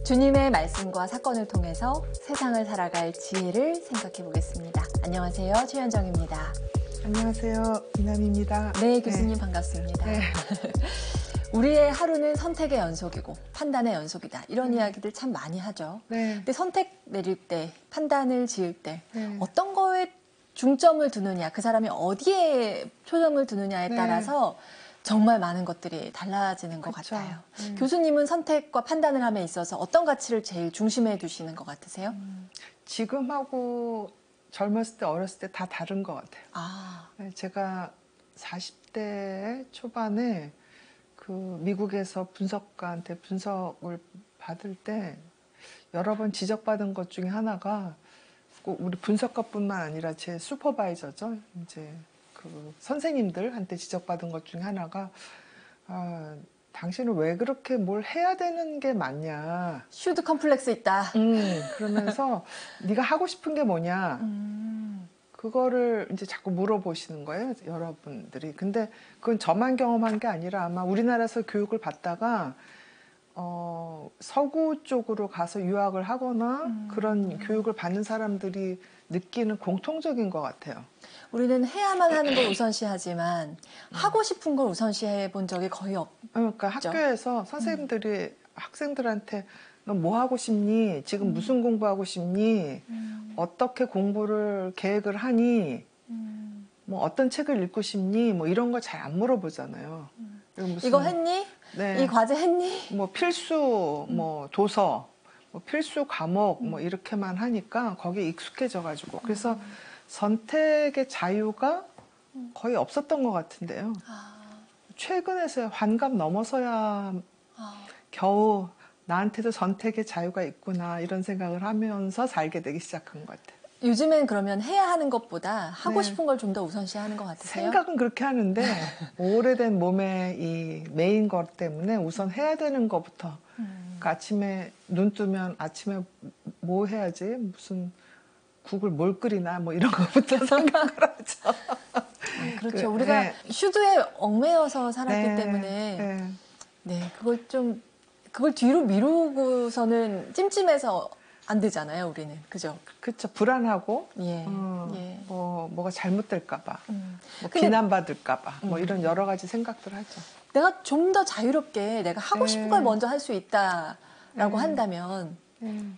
주님의 말씀과 사건을 통해서 세상을 살아갈 지혜를 생각해 보겠습니다. 안녕하세요. 최현정입니다. 안녕하세요. 이남입니다. 네, 교수님 반갑습니다. 네. 우리의 하루는 선택의 연속이고 판단의 연속이다. 이런 이야기들 참 많이 하죠. 네. 근데 선택 내릴 때, 판단을 지을 때 네. 어떤 거에 중점을 두느냐, 그 사람이 어디에 초점을 두느냐에 네. 따라서 정말 많은 것들이 달라지는 것 그쵸. 같아요. 교수님은 선택과 판단을 함에 있어서 어떤 가치를 제일 중심에 두시는 것 같으세요? 지금하고 젊었을 때, 어렸을 때 다 다른 것 같아요. 아, 네, 제가 40대 초반에 그 미국에서 분석가한테 분석을 받을 때 여러 번 지적받은 것 중에 하나가 꼭 우리 분석가뿐만 아니라 제 슈퍼바이저죠. 이제 그 선생님들한테 지적받은 것 중에 하나가 당신은 왜 그렇게 뭘 해야 되는 게 맞냐. 슈드 컴플렉스 있다. 그러면서 네가 하고 싶은 게 뭐냐. 그거를 이제 자꾸 물어보시는 거예요, 여러분들이. 근데 그건 저만 경험한 게 아니라 아마 우리나라에서 교육을 받다가 서구 쪽으로 가서 유학을 하거나 그런 교육을 받는 사람들이 느끼는 공통적인 것 같아요. 우리는 해야만 하는 걸 우선시하지만 하고 싶은 걸 우선시해 본 적이 거의 없죠. 그러니까 학교에서 선생님들이 학생들한테 너 뭐 하고 싶니? 지금 무슨 공부하고 싶니? 어떻게 공부를 계획을 하니? 뭐 어떤 책을 읽고 싶니? 뭐 이런 걸 잘 안 물어보잖아요. 이거 했니? 네. 이 과제 했니? 뭐 필수 뭐 도서, 뭐 필수 과목 뭐 이렇게만 하니까 거기에 익숙해져가지고 그래서 선택의 자유가 거의 없었던 것 같은데요. 최근에서야 환갑 넘어서야 겨우 나한테도 선택의 자유가 있구나 이런 생각을 하면서 살게 되기 시작한 것 같아요. 요즘엔 그러면 해야 하는 것보다 하고 네. 싶은 걸 좀 더 우선시하는 것 같으세요? 생각은 그렇게 하는데 오래된 몸의 이 메인 것 때문에 우선 해야 되는 것부터 그러니까 아침에 눈 뜨면 아침에 뭐 해야지 무슨 국을 뭘 끓이나 뭐 이런 것부터 생각을 하죠. 그렇죠. 우리가 네. 슈드에 얽매여서 살았기 네. 때문에 네. 그걸 뒤로 미루고서는 찜찜해서 안 되잖아요, 우리는. 그죠? 그렇죠. 불안하고 예. 뭐가 잘못될까봐 뭐 근데 비난받을까봐 뭐 이런 여러 가지 생각들 하죠. 내가 좀 더 자유롭게 내가 하고 싶은 걸 먼저 할 수 있다라고 한다면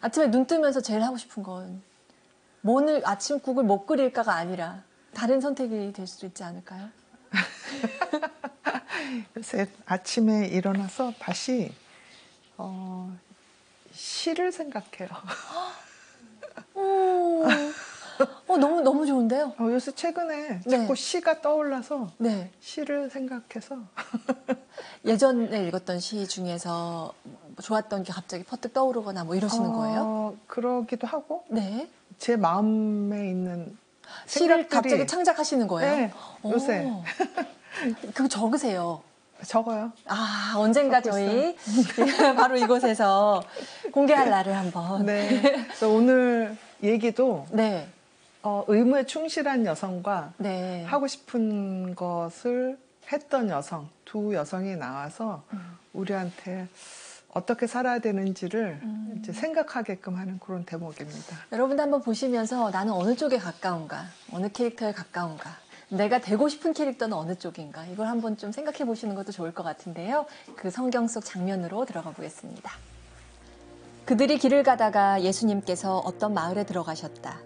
아침에 눈 뜨면서 제일 하고 싶은 건 오늘 아침국을 못 끓일까가 아니라 다른 선택이 될 수도 있지 않을까요? 요새 아침에 일어나서 다시 시를 생각해요. 너무 좋은데요? 요새 최근에 자꾸 시가 떠올라서 시를 생각해서 예전에 읽었던 시 중에서 좋았던 게 갑자기 퍼뜩 떠오르거나 뭐 이러시는 거예요? 그러기도 하고 네. 제 마음에 있는 시를 생각들이 갑자기 창작하시는 거예요? 네, 요새 그거 적으세요. 적어요. 언젠가 저희 바로 이곳에서 공개할 날을 한번. 네. 그래서 오늘 얘기도 네. 의무에 충실한 여성과 네. 하고 싶은 것을 했던 여성, 두 여성이 나와서 우리한테 어떻게 살아야 되는지를 이제 생각하게끔 하는 그런 대목입니다. 여러분도 한번 보시면서 나는 어느 쪽에 가까운가, 어느 캐릭터에 가까운가, 내가 되고 싶은 캐릭터는 어느 쪽인가, 이걸 한번 좀 생각해 보시는 것도 좋을 것 같은데요. 그 성경 속 장면으로 들어가 보겠습니다. 그들이 길을 가다가 예수님께서 어떤 마을에 들어가셨다.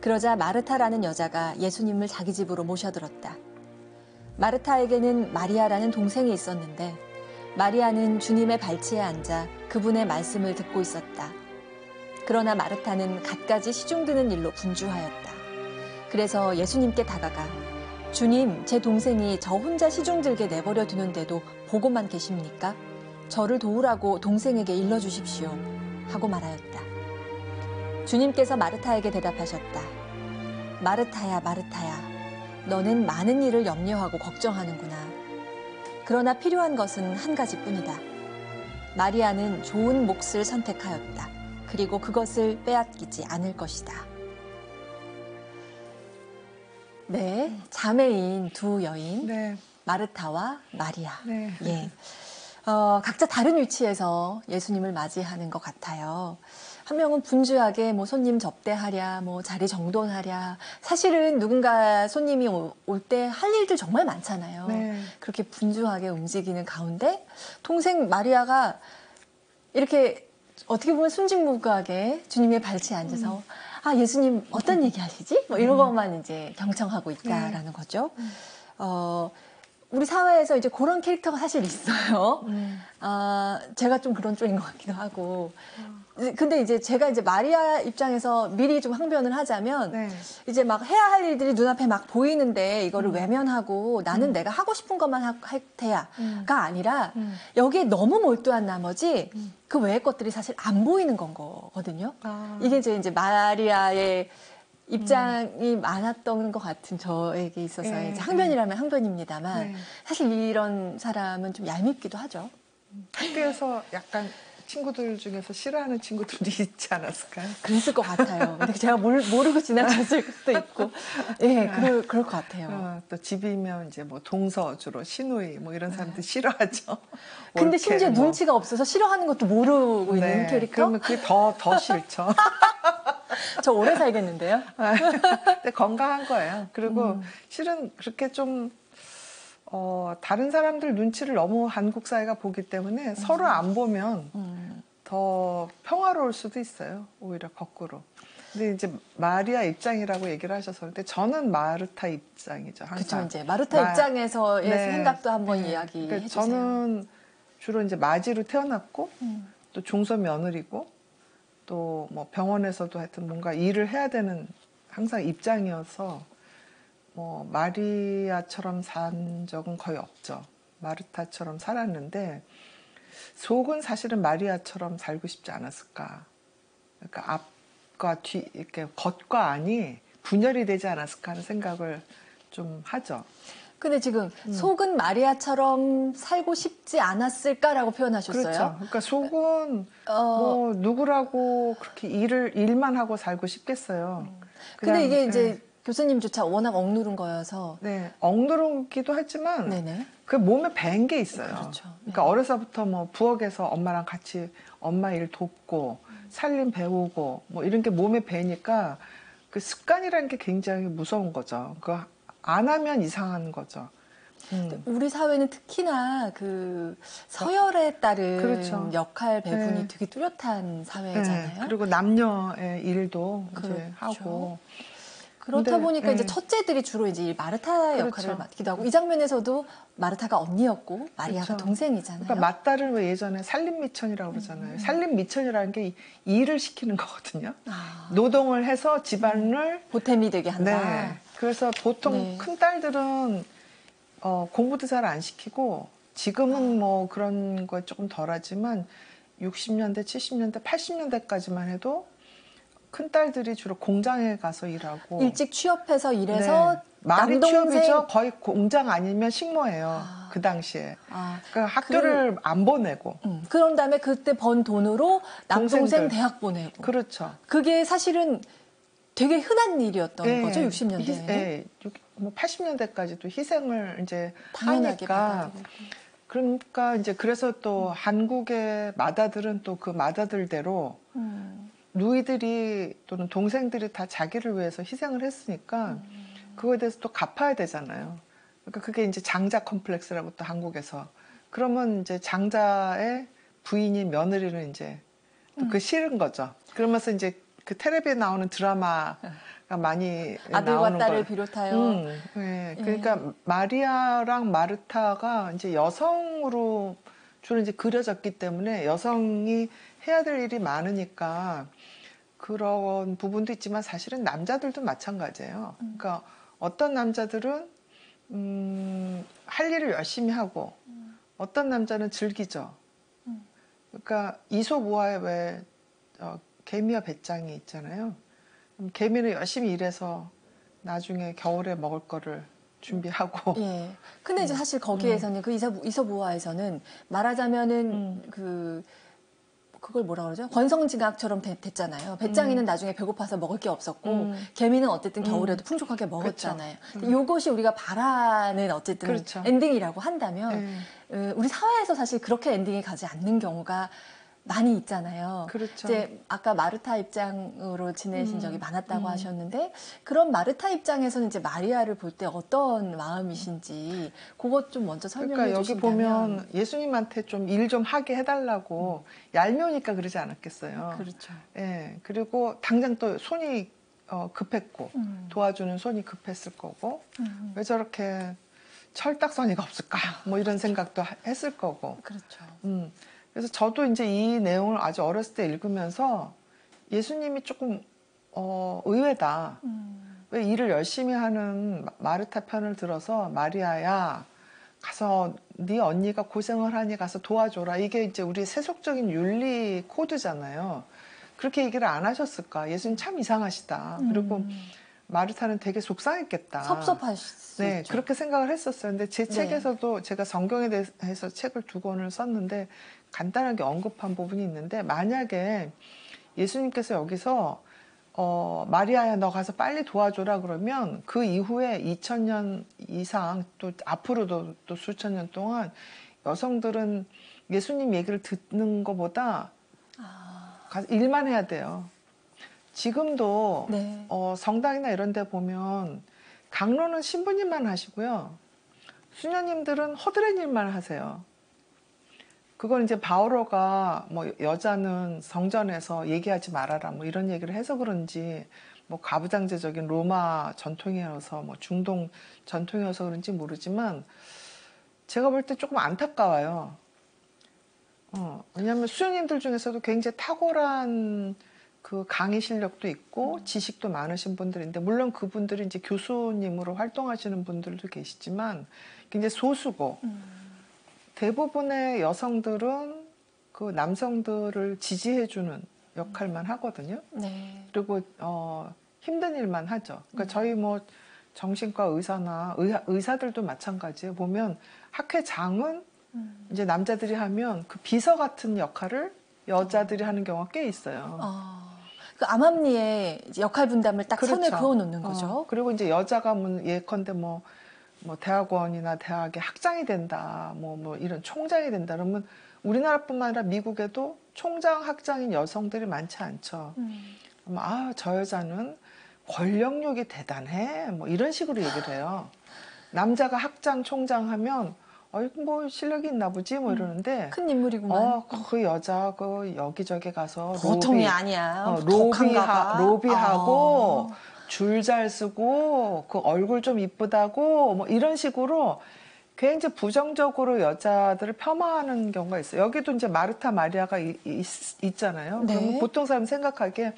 그러자 마르타라는 여자가 예수님을 자기 집으로 모셔들었다. 마르타에게는 마리아라는 동생이 있었는데 마리아는 주님의 발치에 앉아 그분의 말씀을 듣고 있었다. 그러나 마르타는 갖가지 시중드는 일로 분주하였다. 그래서 예수님께 다가가 주님, 제 동생이 저 혼자 시중들게 내버려 두는데도 보고만 계십니까? 저를 도우라고 동생에게 일러주십시오. 하고 말하였다. 주님께서 마르타에게 대답하셨다. 마르타야, 마르타야. 너는 많은 일을 염려하고 걱정하는구나. 그러나 필요한 것은 한 가지뿐이다. 마리아는 좋은 몫을 선택하였다. 그리고 그것을 빼앗기지 않을 것이다. 네, 자매인 두 여인, 네. 마르타와 마리아. 네. 예. 각자 다른 위치에서 예수님을 맞이하는 것 같아요. 한 명은 분주하게 뭐 손님 접대하랴, 뭐 자리 정돈하랴. 사실은 누군가 손님이 올 때 할 일들 정말 많잖아요. 네. 그렇게 분주하게 움직이는 가운데 동생 마리아가 이렇게 어떻게 보면 순진무구하게 주님의 발치에 앉아서 아 예수님 어떤 얘기 하시지? 뭐 이런 것만 이제 경청하고 있다라는 거죠. 우리 사회에서 이제 그런 캐릭터가 사실 있어요. 제가 좀 그런 쪽인 것 같기도 하고. 근데 이제 제가 이제 마리아 입장에서 미리 좀 항변을 하자면 네. 이제 막 해야 할 일들이 눈앞에 막 보이는데 이거를 외면하고 나는 내가 하고 싶은 것만 할 테야가 아니라 여기에 너무 몰두한 나머지 그 외의 것들이 사실 안 보이는 건 거거든요. 이게 이제 마리아의 입장이 많았던 것 같은 저에게 있어서의 네, 이제 항변이라면 항변입니다만 네. 사실 이런 사람은 좀 얄밉기도 하죠. 학교에서 약간 친구들 중에서 싫어하는 친구들이 있지 않았을까요? 그랬을 것 같아요. 근데 제가 모르고 지나쳤을 수도 있고, 예, 그럴 것 같아요. 또 집이면 이제 뭐 동서주로 시누이 뭐 이런 사람들 싫어하죠. 근데 올케 심지어 뭐. 눈치가 없어서 싫어하는 것도 모르고 있는 네, 캐릭터? 그러면 그게 더 싫죠. 저 오래 살겠는데요? 근데 건강한 거예요. 그리고 실은 그렇게 좀 다른 사람들 눈치를 너무 한국 사회가 보기 때문에 서로 안 보면 더 평화로울 수도 있어요. 오히려 거꾸로. 근데 이제 마리아 입장이라고 얘기를 하셔서 근데 저는 마르타 입장이죠. 항상. 그렇죠. 이제 마르타 입장에서의 네. 생각도 한번 네. 이야기해 그러니까 주세요. 저는 주로 이제 마지로 태어났고 또 중소 며느리고 또 뭐 병원에서도 하여튼 뭔가 일을 해야 되는 항상 입장이어서 뭐 마리아처럼 산 적은 거의 없죠. 마르타처럼 살았는데 속은 사실은 마리아처럼 살고 싶지 않았을까. 그러니까 앞과 뒤 이렇게 겉과 안이 분열이 되지 않았을까 하는 생각을 좀 하죠. 근데 지금 속은 마리아처럼 살고 싶지 않았을까라고 표현하셨어요. 그렇죠. 그러니까 속은 뭐 누구라고 그렇게 일만 하고 살고 싶겠어요. 근데 이게 그냥, 이제 교수님조차 워낙 억누른 거여서. 네, 억누르기도 하지만 네네. 그 몸에 밴 게 있어요. 그렇죠. 그러니까 네. 어려서부터 뭐 부엌에서 엄마랑 같이 엄마 일 돕고 살림 배우고 뭐 이런 게 몸에 배니까 그 습관이라는 게 굉장히 무서운 거죠. 그거 안 하면 이상한 거죠. 우리 사회는 특히나 그 서열에 따른 그렇죠. 역할 배분이 네. 되게 뚜렷한 네. 사회잖아요. 그리고 남녀의 일도 이제 그렇죠. 하고. 그렇다 근데, 보니까 네. 이제 첫째들이 주로 이제 이 마르타 역할을 그렇죠. 맡기도 하고 이 장면에서도 마르타가 언니였고 마리아가 그렇죠. 동생이잖아요. 그러니까 맞다를 왜 예전에 살림미천이라고 그러잖아요. 살림미천이라는 게 일을 시키는 거거든요. 노동을 해서 집안을 보탬이 되게 한다. 네. 그래서 보통 네. 큰 딸들은 공부도 잘 안 시키고 지금은 뭐 그런 거 조금 덜하지만 60년대, 70년대, 80년대까지만 해도 큰 딸들이 주로 공장에 가서 일하고 일찍 취업해서 일해서 네. 말이 남동생 취업이죠. 거의 공장 아니면 식모예요. 그 당시에. 그러니까 학교를 안 보내고. 그런 다음에 그때 번 돈으로 남동생 동생들. 대학 보내고. 그렇죠. 그게 사실은 되게 흔한 일이었던 네. 거죠, 60년대에. 네. 뭐 80년대까지도 희생을 이제 당연하게 하니까. 받아들이고. 그러니까 이제 그래서 또 한국의 마다들은 또 그 마다들대로 누이들이 또는 동생들이 다 자기를 위해서 희생을 했으니까 그거에 대해서 또 갚아야 되잖아요. 그러니까 그게 이제 장자 컴플렉스라고 또 한국에서. 그러면 이제 장자의 부인이 며느리는 이제 또 그 싫은 거죠. 그러면서 이제 그 텔레비에 나오는 드라마가 많이 아들과 나오는 딸을 걸. 비롯하여. 네. 그러니까 마리아랑 마르타가 이제 여성으로 주로 이제 그려졌기 때문에 여성이 해야 될 일이 많으니까 그런 부분도 있지만 사실은 남자들도 마찬가지예요. 그러니까 어떤 남자들은 할 일을 열심히 하고 어떤 남자는 즐기죠. 그러니까 이솝우화에 왜 개미와 배짱이 있잖아요. 개미는 열심히 일해서 나중에 겨울에 먹을 거를 준비하고. 예. 근데 이제 사실 거기에서는 그 이솝우화에서는 말하자면은 그걸 뭐라 그러죠? 권성징악처럼 됐잖아요. 배짱이는 나중에 배고파서 먹을 게 없었고 개미는 어쨌든 겨울에도 풍족하게 먹었잖아요. 요것이 우리가 바라는 어쨌든 그렇죠. 엔딩이라고 한다면 우리 사회에서 사실 그렇게 엔딩이 가지 않는 경우가 많이 있잖아요. 그렇죠. 이제 아까 마르타 입장으로 지내신 적이 많았다고 하셨는데 그런 마르타 입장에서는 이제 마리아를 볼 때 어떤 마음이신지 그것 좀 먼저 설명해 그러니까 여기 주신다면. 보면 예수님한테 좀 일 좀 하게 해달라고 얄미우니까 그러지 않았겠어요. 그렇죠. 예, 그리고 당장 또 손이 급했고 도와주는 손이 급했을 거고 왜 저렇게 철딱서니가 없을까 뭐 이런 생각도 했을 거고. 그렇죠. 그래서 저도 이제 이 내용을 아주 어렸을 때 읽으면서 예수님이 조금 의외다. 왜 일을 열심히 하는 마르타 편을 들어서 마리아야 가서 네 언니가 고생을 하니 가서 도와줘라. 이게 이제 우리 세속적인 윤리 코드잖아요. 그렇게 얘기를 안 하셨을까? 예수님 참 이상하시다. 그리고 마르타는 되게 속상했겠다. 섭섭할 수 네, 있죠. 그렇게 생각을 했었어요. 근데 제 네. 책에서도 제가 성경에 대해서 책을 2권을 썼는데 간단하게 언급한 부분이 있는데 만약에 예수님께서 여기서 마리아야 너 가서 빨리 도와줘라 그러면 그 이후에 2000년 이상 또 앞으로도 또 수천 년 동안 여성들은 예수님 얘기를 듣는 것보다 가서 일만 해야 돼요. 지금도 네. 성당이나 이런 데 보면 강로는 신부님만 하시고요. 수녀님들은 허드렛 일만 하세요. 그건 이제 바오로가 뭐 여자는 성전에서 얘기하지 말아라 뭐 이런 얘기를 해서 그런지 뭐 가부장제적인 로마 전통이어서 뭐 중동 전통이어서 그런지 모르지만 제가 볼 때 조금 안타까워요. 왜냐하면 수녀님들 중에서도 굉장히 탁월한 그 강의 실력도 있고 지식도 많으신 분들인데 물론 그분들이 이제 교수님으로 활동하시는 분들도 계시지만 굉장히 소수고 대부분의 여성들은 그 남성들을 지지해주는 역할만 하거든요. 네. 그리고 힘든 일만 하죠. 그러니까 저희 뭐 정신과 의사나 의사들도 마찬가지예요. 보면 학회장은 이제 남자들이 하면 그 비서 같은 역할을 여자들이 하는 경우가 꽤 있어요. 그 암암리에 역할 분담을 딱 그렇죠. 선을 그어 놓는 거죠. 그리고 이제 여자가 예컨대 뭐 대학원이나 대학의 학장이 된다, 뭐 이런 총장이 된다 그러면 우리나라뿐만 아니라 미국에도 총장, 학장인 여성들이 많지 않죠. 저 여자는 권력욕이 대단해, 뭐 이런 식으로 얘기를 해요. 남자가 학장, 총장 하면 뭐 실력이 있나 보지 뭐 이러는데 큰 인물이구만. 그 여자 그 여기저기 가서 보통이 아니야. 로비하고 줄 잘 쓰고 그 얼굴 좀 이쁘다고 뭐 이런 식으로 굉장히 부정적으로 여자들을 폄하하는 경우가 있어요. 여기도 이제 마르타 마리아가 있잖아요. 네. 그러면 보통 사람 생각하기에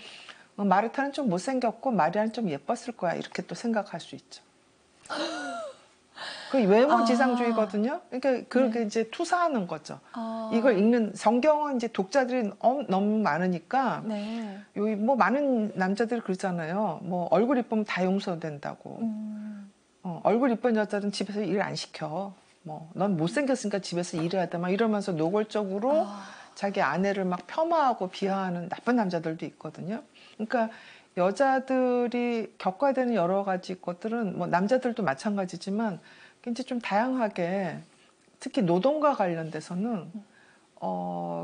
마르타는 좀 못생겼고 마리아는 좀 예뻤을 거야 이렇게 또 생각할 수 있죠. 그 외모 지상주의거든요. 그러니까 그렇게 이제 투사하는 거죠. 이걸 읽는 성경은 이제 독자들이 너무 많으니까 네. 여기 뭐 많은 남자들이 그러잖아요. 뭐 얼굴 이쁘면 다 용서된다고. 얼굴 이쁜 여자는 집에서 일 안 시켜. 뭐 넌 못생겼으니까 집에서 일해야 돼. 막 이러면서 노골적으로 자기 아내를 막 폄하하고 비하하는 나쁜 남자들도 있거든요. 그러니까 여자들이 겪어야 되는 여러 가지 것들은 뭐 남자들도 마찬가지지만 굉장히 좀 다양하게 특히 노동과 관련돼서는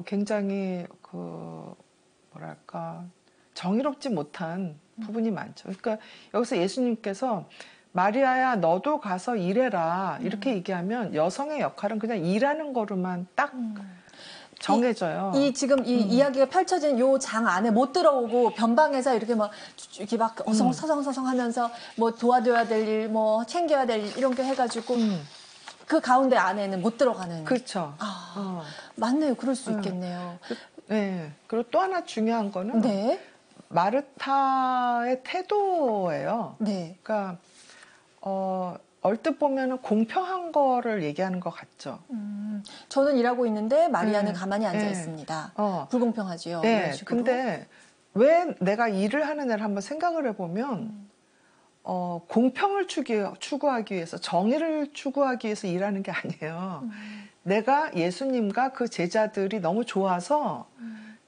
굉장히 그 뭐랄까 정의롭지 못한 부분이 많죠. 그러니까 여기서 예수님께서 마리아야 너도 가서 일해라 이렇게 얘기하면 여성의 역할은 그냥 일하는 거로만 딱 정해져요. 지금 이 이야기가 펼쳐진 요 장 안에 못 들어오고 변방에서 이렇게 막 서성서성 하면서 뭐 도와줘야 될 일, 뭐 챙겨야 될 일 이런 게 해가지고 그 가운데 안에는 못 들어가는. 그렇죠. 맞네요. 그럴 수 있겠네요. 네. 그리고 또 하나 중요한 거는 네. 마르타의 태도예요. 네. 그러니까 얼뜻 보면은 공평한 거를 얘기하는 것 같죠. 저는 일하고 있는데 마리아는 네. 가만히 앉아 네. 있습니다. 어. 불공평하지요. 네. 이런 식으로. 근데 왜 내가 일을 하느냐를 한번 생각을 해보면 공평을 추구하기 위해서 정의를 추구하기 위해서 일하는 게 아니에요. 내가 예수님과 그 제자들이 너무 좋아서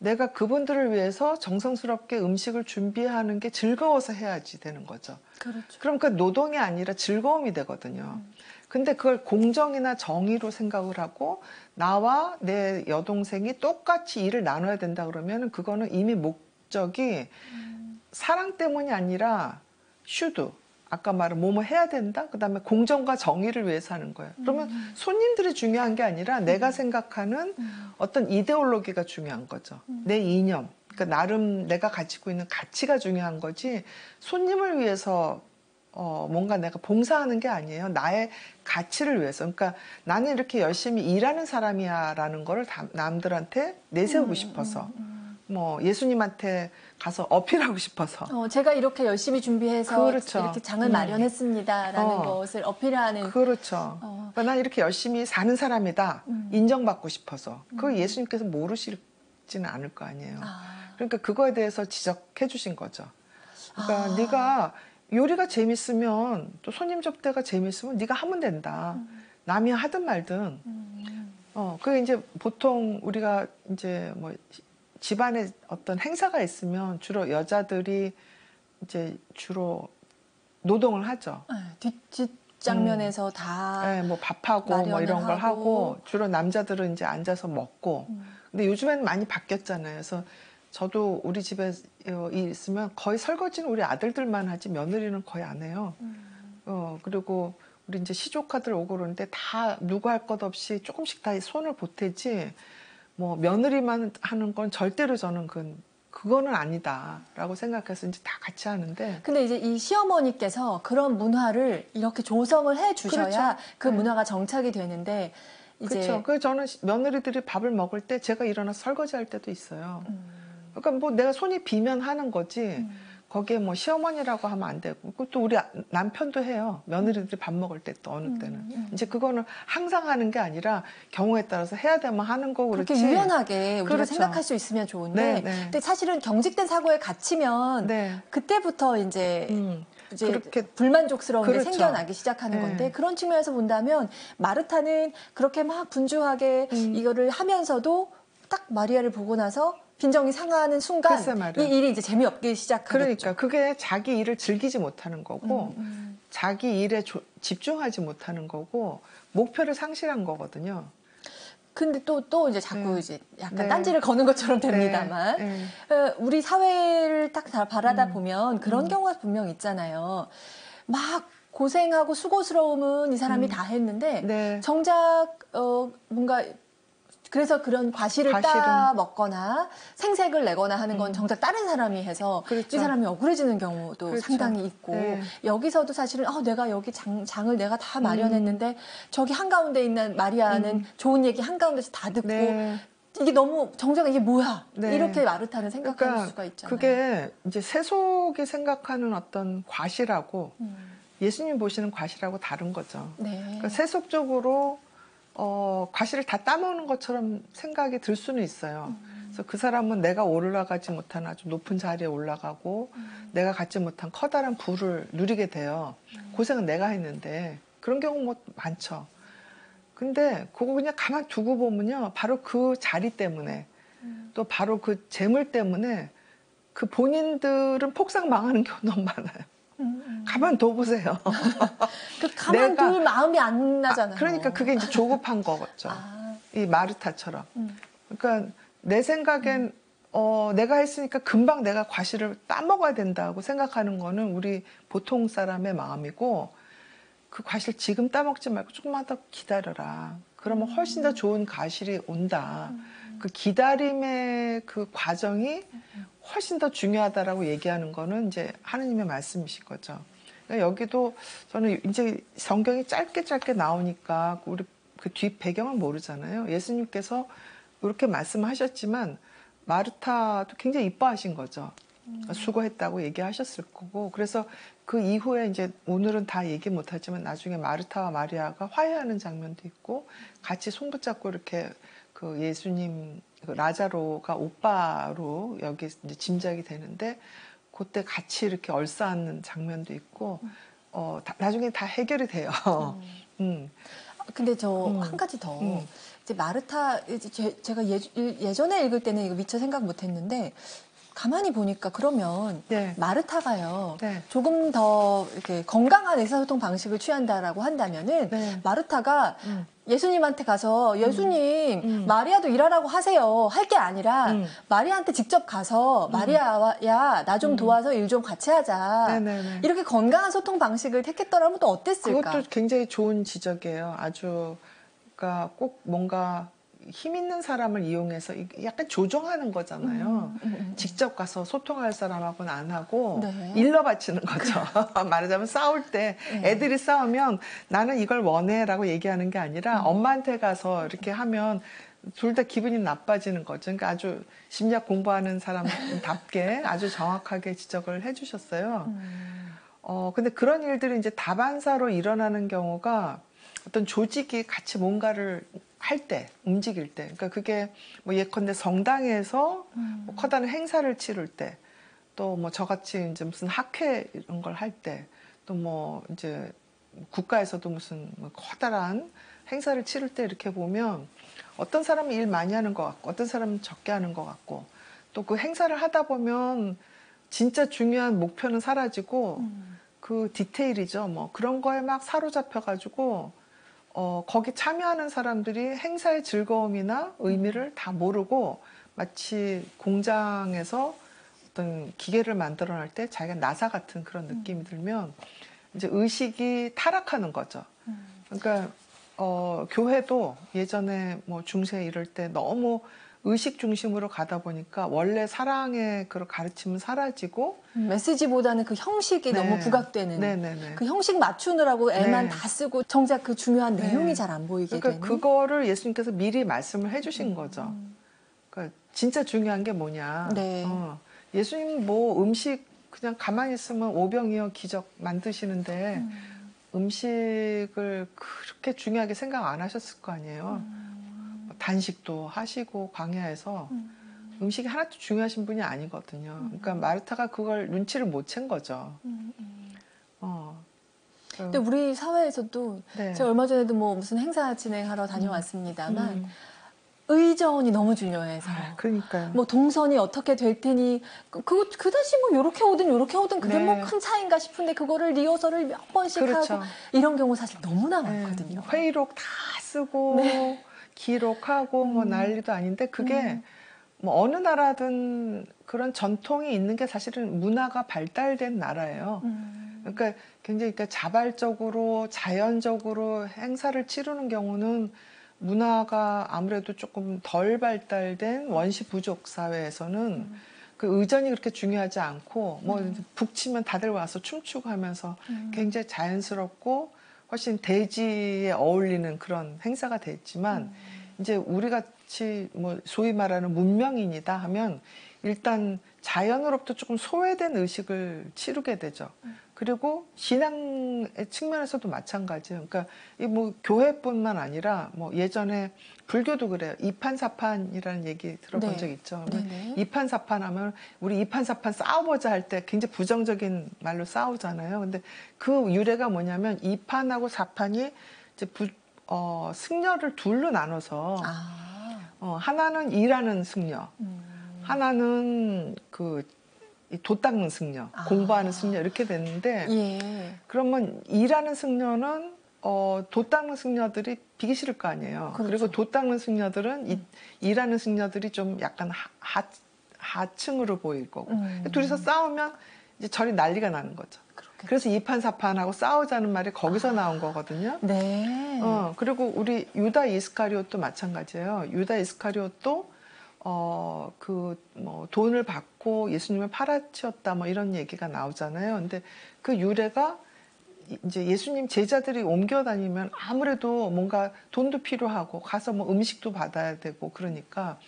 내가 그분들을 위해서 정성스럽게 음식을 준비하는 게 즐거워서 해야지 되는 거죠. 그렇죠. 그럼 그 노동이 아니라 즐거움이 되거든요. 근데 그걸 공정이나 정의로 생각을 하고 나와 내 여동생이 똑같이 일을 나눠야 된다 그러면 그거는 이미 목적이 사랑 때문이 아니라 슈드. 아까 말한 뭐뭐 해야 된다. 그다음에 공정과 정의를 위해서 하는 거예요. 그러면 손님들이 중요한 게 아니라 내가 생각하는 어떤 이데올로기가 중요한 거죠. 내 이념. 그러니까 나름 내가 가지고 있는 가치가 중요한 거지. 손님을 위해서 뭔가 내가 봉사하는 게 아니에요. 나의 가치를 위해서. 그러니까 나는 이렇게 열심히 일하는 사람이야라는 거를 남들한테 내세우고 싶어서. 뭐 예수님한테 가서 어필하고 싶어서. 제가 이렇게 열심히 준비해서 그렇죠. 이렇게 장을 마련했습니다라는 것을 어필하는. 그렇죠. 그러니까 난 이렇게 열심히 사는 사람이다. 인정받고 싶어서. 그걸 예수님께서 모르시지는 않을 거 아니에요. 그러니까 그거에 대해서 지적해 주신 거죠. 그러니까 네가 요리가 재밌으면 또 손님 접대가 재밌으면 네가 하면 된다. 남이 하든 말든. 그게 이제 보통 우리가 이제 뭐 집안에 어떤 행사가 있으면 주로 여자들이 이제 주로 노동을 하죠. 뒷장면에서 다. 네, 뭐 밥하고 뭐 이런 걸 하고 주로 남자들은 이제 앉아서 먹고. 근데 요즘에는 많이 바뀌었잖아요. 그래서 저도 우리 집에 있으면 거의 설거지는 우리 아들들만 하지 며느리는 거의 안 해요. 그리고 우리 이제 시조카들 오고 그러는데 다 누구 할 것 없이 조금씩 다 손을 보태지 뭐 며느리만 하는 건 절대로 저는 그거는 아니다라고 생각해서 이제 다 같이 하는데. 근데 이제 이 시어머니께서 그런 문화를 이렇게 조성을 해 주셔야 그렇죠. 그 문화가 정착이 되는데 이제. 그렇죠. 그래서 저는 며느리들이 밥을 먹을 때 제가 일어나서 설거지 할 때도 있어요. 그러니까 뭐 내가 손이 비면 하는 거지. 거기에 뭐 시어머니라고 하면 안 되고. 그것도 우리 남편도 해요. 며느리들이 밥 먹을 때 또 어느 때는. 이제 그거는 항상 하는 게 아니라 경우에 따라서 해야 되면 하는 거고 그렇지. 그렇게 유연하게 우리가 그렇죠. 생각할 수 있으면 좋은데. 네, 네. 근데 사실은 경직된 사고에 갇히면 네. 그때부터 이제 그렇게 불만족스러운 게 그렇죠. 생겨나기 시작하는 네. 건데 그런 측면에서 본다면 마르타는 그렇게 막 분주하게 이거를 하면서도 딱 마리아를 보고 나서 빈정이 상하는 순간 이 일이 이제 재미없기 시작하겠죠. 그러니까 그게 자기 일을 즐기지 못하는 거고 자기 일에 집중하지 못하는 거고 목표를 상실한 거거든요. 근데 또 이제 자꾸 이제 약간 네. 딴지를 거는 것처럼 됩니다만 네. 우리 사회를 딱 바라다 보면 그런 경우가 분명 있잖아요. 막 고생하고 수고스러움은 이 사람이 다 했는데 네. 정작 뭔가 그래서 그런 과실을 따먹거나 생색을 내거나 하는 건 정작 다른 사람이 해서 그렇죠. 이 사람이 억울해지는 경우도 그렇죠. 상당히 있고 네. 여기서도 사실은 내가 여기 장을 내가 다 마련했는데 저기 한가운데 있는 마리아는 좋은 얘기 한가운데서 다 듣고 네. 이게 너무 정작 이게 뭐야 네. 이렇게 마르타는 생각할 그러니까 수가 있잖아요. 그게 이제 세속이 생각하는 어떤 과실하고 예수님 보시는 과실하고 다른 거죠. 네. 그러니까 세속적으로 과실을 다 따먹는 것처럼 생각이 들 수는 있어요. 그래서 그 사람은 내가 올라가지 못한 아주 높은 자리에 올라가고 내가 갖지 못한 커다란 부를 누리게 돼요. 고생은 내가 했는데 그런 경우 뭐 많죠. 근데 그거 그냥 가만 두고 보면요. 바로 그 자리 때문에 또 바로 그 재물 때문에 그 본인들은 폭삭 망하는 경우 너무 많아요. 가만 둬보세요. 그 가만둘 마음이 안 나잖아요. 그러니까 그게 이제 조급한 거죠. 이 마르타처럼. 그러니까 내 생각엔 내가 했으니까 금방 내가 과실을 따먹어야 된다고 생각하는 거는 우리 보통 사람의 마음이고 그 과실 지금 따먹지 말고 조금만 더 기다려라. 그러면 훨씬 더 좋은 과실이 온다. 그 기다림의 그 과정이 훨씬 더 중요하다라고 얘기하는 거는 이제 하느님의 말씀이신 거죠. 그러니까 여기도 저는 이제 성경이 짧게 나오니까 우리 그 뒷 배경은 모르잖아요. 예수님께서 이렇게 말씀하셨지만 마르타도 굉장히 이뻐하신 거죠. 수고했다고 얘기하셨을 거고. 그래서 그 이후에 이제 오늘은 다 얘기 못하지만 나중에 마르타와 마리아가 화해하는 장면도 있고 같이 손 붙잡고 이렇게 그 예수님 라자로가 오빠로 여기 이제 짐작이 되는데 그때 같이 이렇게 얼싸안는 장면도 있고 나중에 다 해결이 돼요. 근데 저 음. 한 가지 더. 음. 이제 마르타, 제가 예전에 읽을 때는 이거 미처 생각 못 했는데, 가만히 보니까 그러면 네. 마르타가요, 네. 조금 더 이렇게 건강한 의사소통 방식을 취한다라고 한다면은, 네. 마르타가 음. 예수님한테 가서 예수님, 마리아도 일하라고 하세요. 할 게 아니라, 마리아한테 직접 가서, 마리아야, 나 좀 도와서 일 좀 같이 하자. 네네네. 이렇게 건강한 소통 방식을 택했더라면 또 어땠을까? 그것도 굉장히 좋은 지적이에요. 아주, 그러니까 꼭 뭔가 힘 있는 사람을 이용해서 약간 조정하는 거잖아요. 직접 가서 소통할 사람하고는 안 하고 네. 일러 바치는 거죠. 말하자면 싸울 때 네. 애들이 싸우면 나는 이걸 원해라고 얘기하는 게 아니라 엄마한테 가서 이렇게 하면 둘 다 기분이 나빠지는 거죠. 그러니까 아주 심리학 공부하는 사람답게 아주 정확하게 지적을 해주셨어요. 근데 그런 일들이 이제 다반사로 일어나는 경우가 어떤 조직이 같이 뭔가를 할 때, 움직일 때, 그러니까 그게 뭐 예컨대 성당에서 뭐 커다란 행사를 치를 때, 또 뭐 저같이 이제 무슨 학회 이런 걸 할 때, 또 뭐 이제 국가에서도 무슨 뭐 커다란 행사를 치를 때 이렇게 보면 어떤 사람은 일 많이 하는 것 같고, 어떤 사람은 적게 하는 것 같고, 또 그 행사를 하다 보면 진짜 중요한 목표는 사라지고, 그 디테일이죠. 뭐 그런 거에 막 사로잡혀가지고, 거기 참여하는 사람들이 행사의 즐거움이나 의미를 다 모르고 마치 공장에서 어떤 기계를 만들어 낼 때 자기가 나사 같은 그런 느낌이 들면 이제 의식이 타락하는 거죠. 그러니까 교회도 예전에 뭐 중세 이럴 때 너무 의식 중심으로 가다 보니까 원래 사랑의 그런 가르침은 사라지고 메시지보다는 그 형식이 네. 너무 부각되는 네네네. 그 형식 맞추느라고 애만 네. 다 쓰고 정작 그 중요한 네. 내용이 잘 안 보이게 그러니까 되는. 그거를 예수님께서 미리 말씀을 해주신 거죠. 그러니까 진짜 중요한 게 뭐냐. 네. 예수님 뭐 음식 그냥 가만히 있으면 오병이어 기적 만드시는데 음식을 그렇게 중요하게 생각 안 하셨을 거 아니에요. 뭐 단식도 하시고 광야에서 음식이 하나도 중요하신 분이 아니거든요. 그러니까 마르타가 그걸 눈치를 못 챈 거죠. 근데 우리 사회에서도 네. 제가 얼마 전에도 뭐 무슨 행사 진행하러 다녀왔습니다만 의전이 너무 중요해서 그러니까요. 뭐 동선이 어떻게 될 테니 그다시 뭐 요렇게 오든 요렇게 오든 그게 네. 뭐 큰 차이인가 싶은데 그거를 리허설을 몇 번씩 그렇죠. 하고 이런 경우 사실 너무나 많거든요. 회의록 다 쓰고 네. 기록하고 뭐 난리도 아닌데 그게 뭐 어느 나라든 그런 전통이 있는 게 사실은 문화가 발달된 나라예요. 그러니까 굉장히 그러니까 자발적으로 자연적으로 행사를 치르는 경우는 문화가 아무래도 조금 덜 발달된 원시 부족 사회에서는 그 의전이 그렇게 중요하지 않고 뭐 북치면 다들 와서 춤추고 하면서 굉장히 자연스럽고 훨씬 대지에 어울리는 그런 행사가 됐지만 이제 우리 같이 뭐 소위 말하는 문명인이다 하면 일단 자연으로부터 조금 소외된 의식을 치르게 되죠. 그리고 신앙의 측면에서도 마찬가지예요. 그러니까 이 뭐 교회뿐만 아니라 뭐 예전에 불교도 그래요. 이판사판이라는 얘기 들어본 네. 적 있죠. 네네. 이판사판하면 우리 이판사판 싸워보자 할 때 굉장히 부정적인 말로 싸우잖아요. 근데 그 유래가 뭐냐면 이판하고 사판이 이제 승려를 둘로 나눠서 하나는 일하는 승려, 하나는 도 닦는 승려, 공부하는 승려 이렇게 됐는데 예. 그러면 일하는 승려는 도 닦는 승려들이 비기 싫을 거 아니에요. 그렇죠. 그리고 도 닦는 승려들은 일하는 승려들이 좀 약간 하층으로 보일 거고 둘이서 싸우면 이제 절이 난리가 나는 거죠. 그렇겠죠. 그래서 이판사판하고 싸우자는 말이 거기서 나온 거거든요. 네. 그리고 우리 유다 이스카리옷도 마찬가지예요. 유다 이스카리옷도 뭐 돈을 받고 예수님을 팔아치웠다 뭐 이런 얘기가 나오잖아요. 근데 그 유래가 이제 예수님 제자들이 옮겨 다니면 아무래도 뭔가 돈도 필요하고 가서 뭐 음식도 받아야 되고 그러니까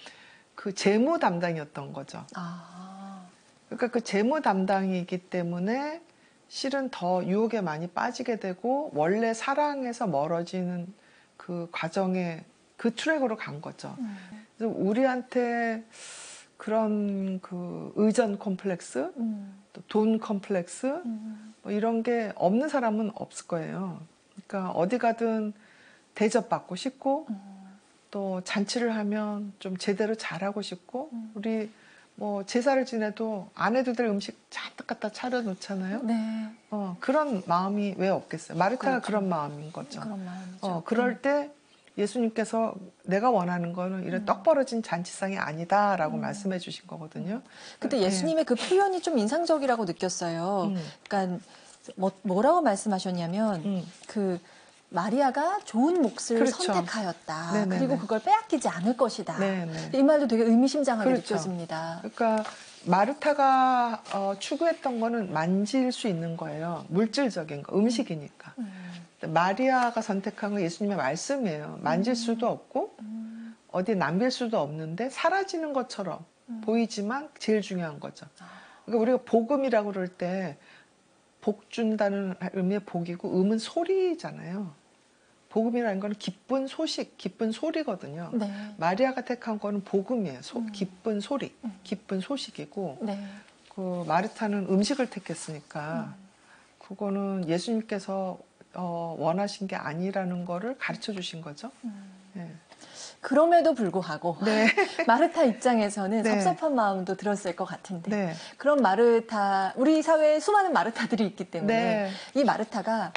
그 재무 담당이었던 거죠. 그러니까 그 재무 담당이기 때문에 실은 더 유혹에 많이 빠지게 되고 원래 사랑에서 멀어지는 그 과정에 그 트랙으로 간 거죠. 그래서 우리한테 그런 그 의전 컴플렉스, 또 돈 컴플렉스, 뭐 이런 게 없는 사람은 없을 거예요. 그러니까 어디 가든 대접받고 싶고 또 잔치를 하면 좀 제대로 잘하고 싶고 우리 뭐 제사를 지내도 안 해도 될 음식 잔뜩 갖다 차려놓잖아요. 네. 그런 마음이 왜 없겠어요? 마르타가 그렇죠. 그런 마음인 거죠. 그런 마음이죠. 그럴 때 예수님께서 내가 원하는 거는 이런 떡 벌어진 잔치상이 아니다라고 말씀해 주신 거거든요. 근데 예수님의 그 표현이 좀 인상적이라고 느꼈어요. 그러니까 뭐라고 말씀하셨냐면 그 마리아가 좋은 몫을 그렇죠. 선택하였다. 네네네. 그리고 그걸 빼앗기지 않을 것이다. 네네. 이 말도 되게 의미심장하게 그렇죠. 느껴집니다. 그러니까 마르타가 추구했던 거는 만질 수 있는 거예요. 물질적인 거, 음식이니까. 근데 마리아가 선택한 건 예수님의 말씀이에요. 만질 수도 없고 어디 남길 수도 없는데 사라지는 것처럼 보이지만 제일 중요한 거죠. 그러니까 우리가 복음이라고 그럴 때 복 준다는 의미의 복이고 음은 소리잖아요. 복음이라는 건 기쁜 소식, 기쁜 소리거든요. 네. 마리아가 택한 거는 복음이에요. 기쁜 소리, 기쁜 소식이고 네. 그 마르타는 음식을 택했으니까 그거는 예수님께서 원하신 게 아니라는 거를 가르쳐 주신 거죠. 네. 그럼에도 불구하고 네. 마르타 입장에서는 네. 섭섭한 마음도 들었을 것 같은데 네. 그런 마르타, 우리 사회에 수많은 마르타들이 있기 때문에 네. 이 마르타가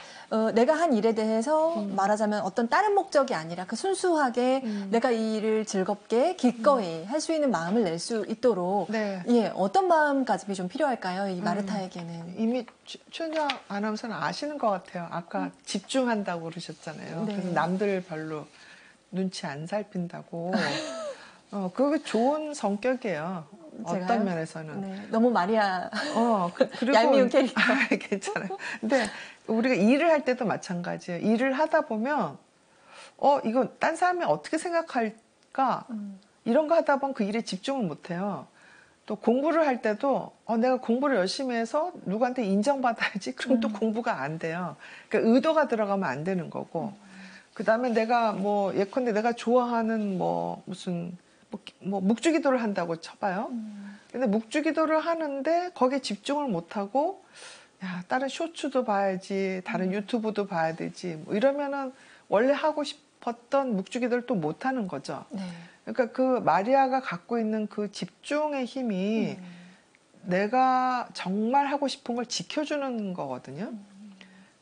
내가 한 일에 대해서 말하자면 어떤 다른 목적이 아니라 그 순수하게 내가 이 일을 즐겁게 기꺼이 할 수 있는 마음을 낼 수 있도록 네. 예, 어떤 마음가짐이 좀 필요할까요? 이 마르타에게는. 이미 최은정 아나운서는 아시는 것 같아요. 아까 집중한다고 그러셨잖아요. 네. 그래서 남들 별로 눈치 안 살핀다고. 그게 좋은 성격이에요. 제가요? 어떤 면에서는. 네, 너무 마리아 그리고 얄미운 캐릭터. 괜찮아요. 근데 우리가 일을 할 때도 마찬가지예요. 일을 하다 보면 이거 딴 사람이 어떻게 생각할까? 이런 거 하다 보면 그 일에 집중을 못 해요. 또 공부를 할 때도 내가 공부를 열심히 해서 누구한테 인정받아야지. 그럼 또 공부가 안 돼요. 그러니까 의도가 들어가면 안 되는 거고. 그다음에 내가 뭐 예컨대 내가 좋아하는 뭐 무슨 뭐 묵주기도를 한다고 쳐봐요. 근데 묵주기도를 하는데 거기에 집중을 못 하고 야 다른 쇼츠도 봐야지, 다른 유튜브도 봐야 되지. 뭐 이러면은 원래 하고 싶었던 묵주기도를 또 못 하는 거죠. 네. 그러니까 그 마리아가 갖고 있는 그 집중의 힘이 내가 정말 하고 싶은 걸 지켜주는 거거든요.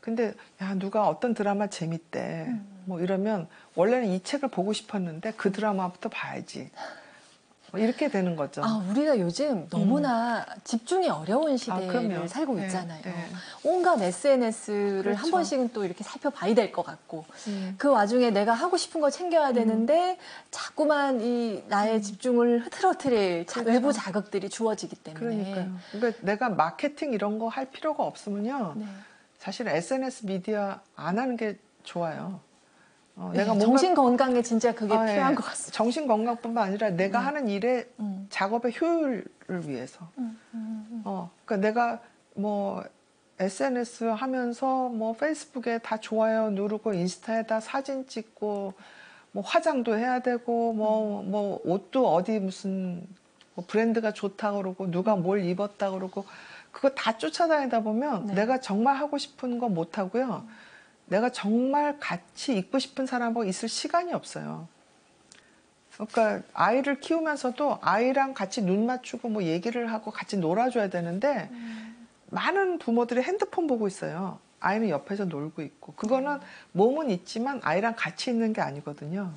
근데 야 누가 어떤 드라마 재밌대 뭐 이러면 원래는 이 책을 보고 싶었는데 그 드라마부터 봐야지 뭐 이렇게 되는 거죠. 우리가 요즘 너무나 집중이 어려운 시대를 그럼요. 살고 네, 있잖아요. 네. 온갖 SNS를 그렇죠. 한 번씩은 또 이렇게 살펴봐야 될 것 같고 그 와중에 내가 하고 싶은 거 챙겨야 되는데 자꾸만 이 나의 집중을 흐트러뜨릴 그렇죠. 외부 자극들이 주어지기 때문에 그러니까요. 그러니까 내가 마케팅 이런 거 할 필요가 없으면요. 네. 사실 SNS 미디어 안 하는 게 좋아요. 네, 내가 뭔가 정신 건강에 진짜 그게 필요한 예. 것 같습니다. 정신 건강뿐만 아니라 내가 하는 일의 작업의 효율을 위해서. 그러니까 내가 뭐 SNS 하면서 뭐 페이스북에 다 좋아요 누르고 인스타에다 사진 찍고 뭐 화장도 해야 되고 뭐 옷도 어디 무슨 뭐 브랜드가 좋다 그러고 누가 뭘 입었다 그러고 그거 다 쫓아다니다 보면 네. 내가 정말 하고 싶은 거 못 하고요. 내가 정말 같이 있고 싶은 사람하고 있을 시간이 없어요. 그러니까 아이를 키우면서도 아이랑 같이 눈 맞추고 뭐 얘기를 하고 같이 놀아줘야 되는데 많은 부모들이 핸드폰 보고 있어요. 아이는 옆에서 놀고 있고. 그거는 몸은 있지만 아이랑 같이 있는 게 아니거든요.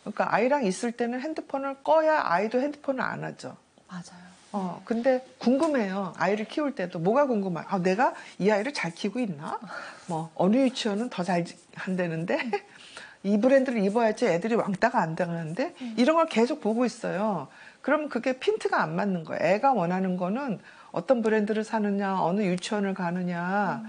그러니까 아이랑 있을 때는 핸드폰을 꺼야 아이도 핸드폰을 안 하죠. 맞아요. 근데 궁금해요. 아이를 키울 때도 뭐가 궁금해요. 내가 이 아이를 잘 키우고 있나? 뭐 어느 유치원은 더 잘 한다는데 이 브랜드를 입어야지 애들이 왕따가 안 당하는데 이런 걸 계속 보고 있어요. 그럼 그게 핀트가 안 맞는 거예요. 애가 원하는 거는 어떤 브랜드를 사느냐, 어느 유치원을 가느냐,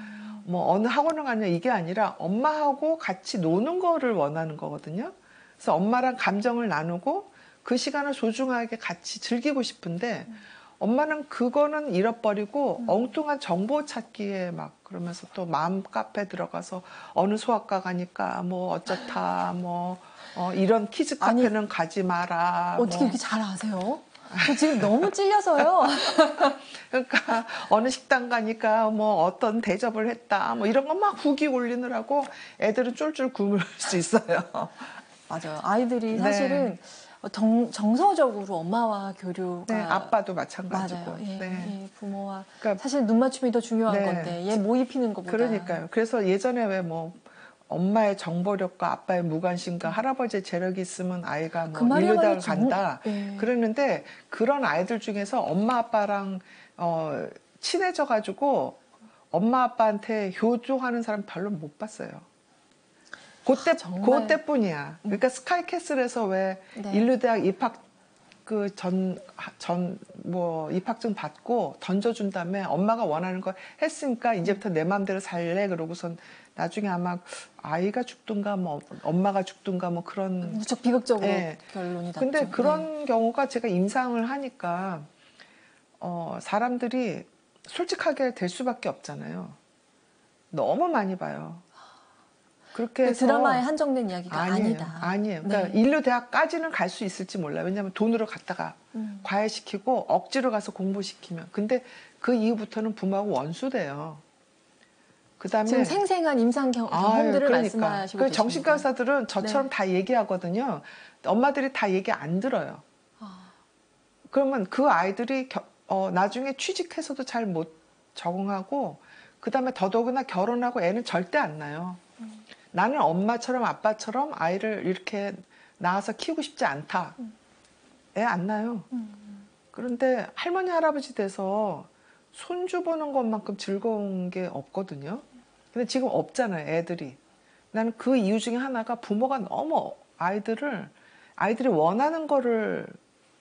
뭐 어느 학원을 가느냐 이게 아니라 엄마하고 같이 노는 거를 원하는 거거든요. 그래서 엄마랑 감정을 나누고 그 시간을 소중하게 같이 즐기고 싶은데 엄마는 그거는 잃어버리고 엉뚱한 정보 찾기에 막 그러면서 또 마음 카페 들어가서 어느 소아과 가니까 뭐 어쩌다 뭐 이런 키즈 카페는 가지 마라. 어떻게 뭐. 이렇게 잘 아세요? 저 지금 너무 찔려서요. 그러니까 어느 식당 가니까 뭐 어떤 대접을 했다 뭐 이런 거 막 후기 올리느라고 애들은 쫄쫄 굶을 수 있어요. 맞아요. 아이들이 네. 사실은 정서적으로 엄마와 교류가 네, 아빠도 마찬가지고. 맞아요. 예, 네. 예, 부모와 그러니까 사실 눈 맞춤이 더 중요한 네. 건데 얘 뭐 입히는 것보다. 그러니까요. 그래서 예전에 왜 뭐 엄마의 정보력과 아빠의 무관심과 할아버지의 재력이 있으면 아이가 그 뭐 말이야말로 인류대학을 간다. 예. 그랬는데 그런 아이들 중에서 엄마 아빠랑 친해져 가지고 엄마 아빠한테 효조하는 사람 별로 못 봤어요. 정말. 그때뿐이야. 그러니까 스카이캐슬에서 왜 네. 인류대학 입학 그 뭐 입학증 받고 던져준 다음에 엄마가 원하는 거 했으니까 이제부터 내 마음대로 살래 그러고선 나중에 아마 아이가 죽든가 뭐 엄마가 죽든가 뭐 그런. 무척 비극적으로 네. 결론이 났죠. 근데 그런 네. 경우가 제가 임상을 하니까 사람들이 솔직하게 될 수밖에 없잖아요. 너무 많이 봐요. 그렇게 그 해서 드라마에 한정된 이야기가 아니다. 아니에요. 그러니까 네. 인류대학까지는 갈 수 있을지 몰라요. 왜냐하면 돈으로 갔다가 과외시키고 억지로 가서 공부시키면. 근데 그 이후부터는 부모하고 원수돼요. 그다음에 지금 생생한 임상 경험들을 말씀하시고 그 계십니다. 정신과 의사들은 저처럼 다 얘기하거든요. 엄마들이 다 얘기 안 들어요. 그러면 그 아이들이 나중에 취직해서도 잘 못 적응하고 그다음에 더더구나 결혼하고 애는 절대 안 낳아요. 나는 엄마처럼 아빠처럼 아이를 이렇게 낳아서 키우고 싶지 않다. 애 안 낳아요. 그런데 할머니 할아버지 돼서 손주 보는 것만큼 즐거운 게 없거든요. 근데 지금 없잖아요, 애들이. 나는 그 이유 중에 하나가 부모가 너무 아이들이 원하는 거를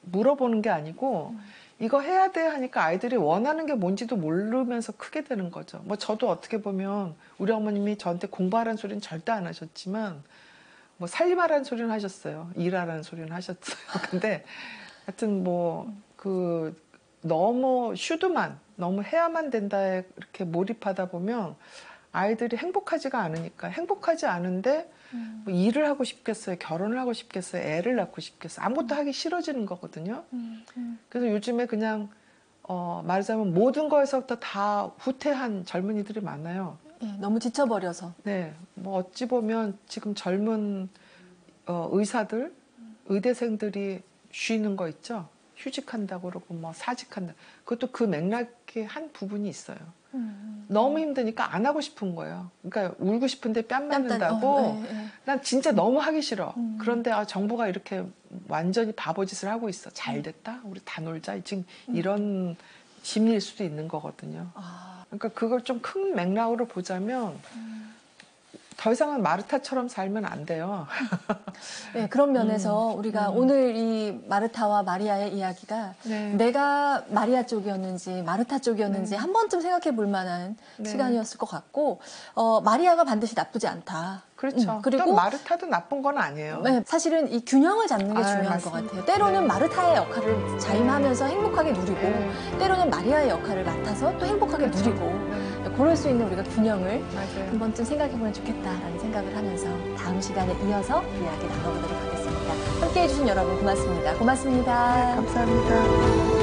물어보는 게 아니고 이거 해야 돼 하니까 아이들이 원하는 게 뭔지도 모르면서 크게 되는 거죠. 뭐 저도 어떻게 보면 우리 어머님이 저한테 공부하라는 소리는 절대 안 하셨지만 뭐 살림하라는 소리는 하셨어요. 일하라는 소리는 하셨어요. 근데 하여튼 뭐 너무 너무 해야만 된다에 이렇게 몰입하다 보면 아이들이 행복하지가 않으니까 행복하지 않은데 뭐 일을 하고 싶겠어요, 결혼을 하고 싶겠어요, 애를 낳고 싶겠어요. 아무것도 하기 싫어지는 거거든요. 그래서 요즘에 그냥 말하자면 모든 거에서부터 다 후퇴한 젊은이들이 많아요. 예, 너무 지쳐버려서. 네, 뭐 어찌 보면 지금 젊은 의사들, 의대생들이 쉬는 거 있죠. 휴직한다고 그러고 뭐 사직한다. 그것도 그 맥락의 한 부분이 있어요. 너무 힘드니까 안 하고 싶은 거예요. 그러니까 울고 싶은데 뺨 맞는다고. 난 진짜 너무 하기 싫어. 그런데 정부가 이렇게 완전히 바보짓을 하고 있어. 잘 됐다. 우리 다 놀자. 지금 이런 심리일 수도 있는 거거든요. 그러니까 그걸 좀 큰 맥락으로 보자면 더 이상은 마르타처럼 살면 안 돼요. 네, 그런 면에서 우리가 오늘 이 마르타와 마리아의 이야기가 네. 내가 마리아 쪽이었는지 마르타 쪽이었는지 한 번쯤 생각해 볼 만한 네. 시간이었을 것 같고 마리아가 반드시 나쁘지 않다. 그렇죠. 그리고 또 마르타도 나쁜 건 아니에요. 네, 사실은 이 균형을 잡는 게 중요한 맞습니다. 것 같아요. 때로는 네. 마르타의 역할을 자임하면서 행복하게 누리고 때로는 마리아의 역할을 맡아서 또 행복하게 누리고 그럴 수 있는 우리가 균형을 맞아요. 한 번쯤 생각해보면 좋겠다라는 생각을 하면서 다음 시간에 이어서 이야기 나눠보도록 하겠습니다. 함께해 주신 여러분 고맙습니다. 고맙습니다. 감사합니다.